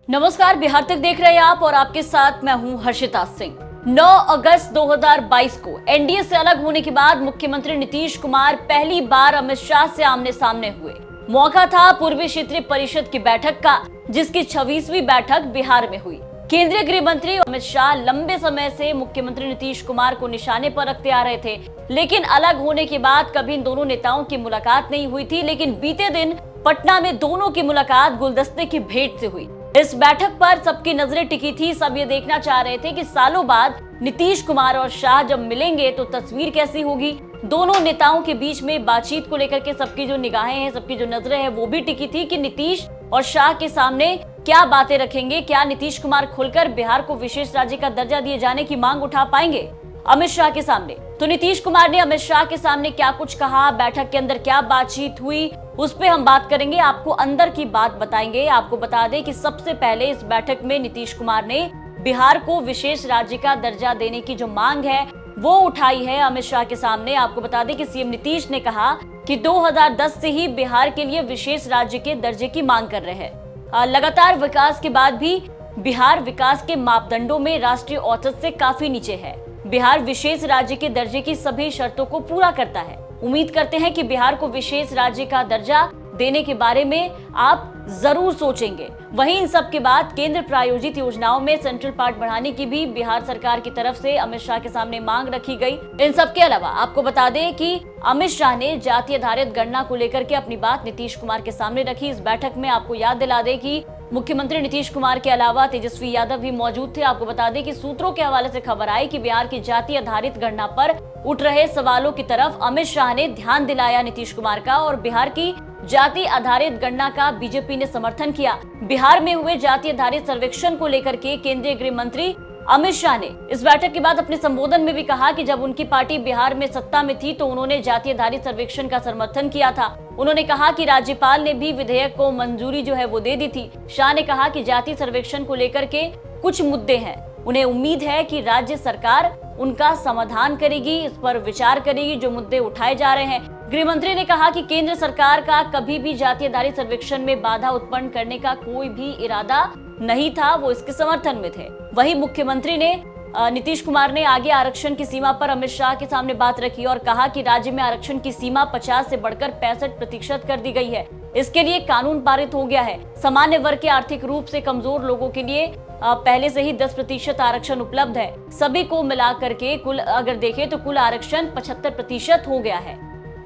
नमस्कार, बिहार तक देख रहे हैं आप और आपके साथ मैं हूं हर्षिता सिंह। 9 अगस्त 2022 को एनडीए से अलग होने के बाद मुख्यमंत्री नीतीश कुमार पहली बार अमित शाह से आमने सामने हुए। मौका था पूर्वी क्षेत्रीय परिषद की बैठक का, जिसकी 26वीं बैठक बिहार में हुई। केंद्रीय गृह मंत्री अमित शाह लंबे समय से मुख्यमंत्री नीतीश कुमार को निशाने पर रखते आ रहे थे, लेकिन अलग होने के बाद कभी इन दोनों नेताओं की मुलाकात नहीं हुई थी। लेकिन बीते दिन पटना में दोनों की मुलाकात गुलदस्ते की भेंट से हुई। इस बैठक पर सबकी नजरें टिकी थी। सब ये देखना चाह रहे थे कि सालों बाद नीतीश कुमार और शाह जब मिलेंगे तो तस्वीर कैसी होगी। दोनों नेताओं के बीच में बातचीत को लेकर के सबकी जो निगाहें हैं, सबकी जो नजरें हैं, वो भी टिकी थी कि नीतीश और शाह के सामने क्या बातें रखेंगे। क्या नीतीश कुमार खुलकर बिहार को विशेष राज्य का दर्जा दिए जाने की मांग उठा पाएंगे अमित शाह के सामने? तो नीतीश कुमार ने अमित शाह के सामने क्या कुछ कहा, बैठक के अंदर क्या बातचीत हुई, उस पे हम बात करेंगे। आपको अंदर की बात बताएंगे। आपको बता दें कि सबसे पहले इस बैठक में नीतीश कुमार ने बिहार को विशेष राज्य का दर्जा देने की जो मांग है वो उठाई है अमित शाह के सामने। आपको बता दें कि सीएम नीतीश ने कहा कि 2010 से ही बिहार के लिए विशेष राज्य के दर्जे की मांग कर रहे हैं। लगातार विकास के बाद भी बिहार विकास के मापदंडों में राष्ट्रीय औसत से काफी नीचे है। बिहार विशेष राज्य के दर्जे की सभी शर्तों को पूरा करता है। उम्मीद करते हैं कि बिहार को विशेष राज्य का दर्जा देने के बारे में आप जरूर सोचेंगे। वहीं इन सब के बाद केंद्र प्रायोजित योजनाओं में सेंट्रल पार्ट बढ़ाने की भी बिहार सरकार की तरफ से अमित शाह के सामने मांग रखी गई। इन सब के अलावा आपको बता दें कि अमित शाह ने जाति आधारित गणना को लेकर के अपनी बात नीतीश कुमार के सामने रखी। इस बैठक में आपको याद दिला दें कि मुख्यमंत्री नीतीश कुमार के अलावा तेजस्वी यादव भी मौजूद थे। आपको बता दें कि सूत्रों के हवाले से खबर आई कि बिहार की जाति आधारित गणना पर उठ रहे सवालों की तरफ अमित शाह ने ध्यान दिलाया नीतीश कुमार का, और बिहार की जाति आधारित गणना का बीजेपी ने समर्थन किया। बिहार में हुए जाति आधारित सर्वेक्षण को लेकर के केंद्रीय गृह मंत्री अमित शाह ने इस बैठक के बाद अपने संबोधन में भी कहा कि जब उनकी पार्टी बिहार में सत्ता में थी तो उन्होंने जाति आधारित सर्वेक्षण का समर्थन किया था। उन्होंने कहा कि राज्यपाल ने भी विधेयक को मंजूरी जो है वो दे दी थी। शाह ने कहा कि जाति सर्वेक्षण को लेकर के कुछ मुद्दे हैं, उन्हें उम्मीद है कि राज्य सरकार उनका समाधान करेगी, इस पर विचार करेगी जो मुद्दे उठाए जा रहे हैं। गृह मंत्री ने कहा कि केंद्र सरकार का कभी भी जाति आधारित सर्वेक्षण में बाधा उत्पन्न करने का कोई भी इरादा नहीं था, वो इसके समर्थन में थे। वहीं मुख्यमंत्री ने नीतीश कुमार ने आगे आरक्षण की सीमा पर अमित शाह के सामने बात रखी और कहा कि राज्य में आरक्षण की सीमा 50 से बढ़कर 65% कर दी गई है। इसके लिए कानून पारित हो गया है। सामान्य वर्ग के आर्थिक रूप से कमजोर लोगों के लिए पहले से ही 10% आरक्षण उपलब्ध है। सभी को मिला करके कुल अगर देखें तो कुल आरक्षण 75% हो गया है।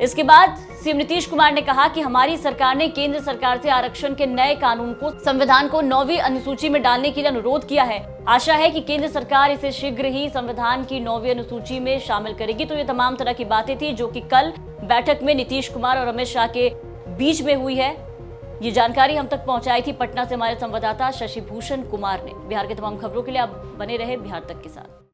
इसके बाद सीएम नीतीश कुमार ने कहा कि हमारी सरकार ने केंद्र सरकार से आरक्षण के नए कानून को संविधान को 9वीं अनुसूची में डालने के लिए अनुरोध किया है। आशा है कि केंद्र सरकार इसे शीघ्र ही संविधान की 9वीं अनुसूची में शामिल करेगी। तो ये तमाम तरह की बातें थी जो कि कल बैठक में नीतीश कुमार और अमित शाह के बीच में हुई है। ये जानकारी हम तक पहुंचाई थी पटना से हमारे संवाददाता शशि भूषण कुमार ने। बिहार के तमाम खबरों के लिए आप बने रहे बिहार तक के साथ।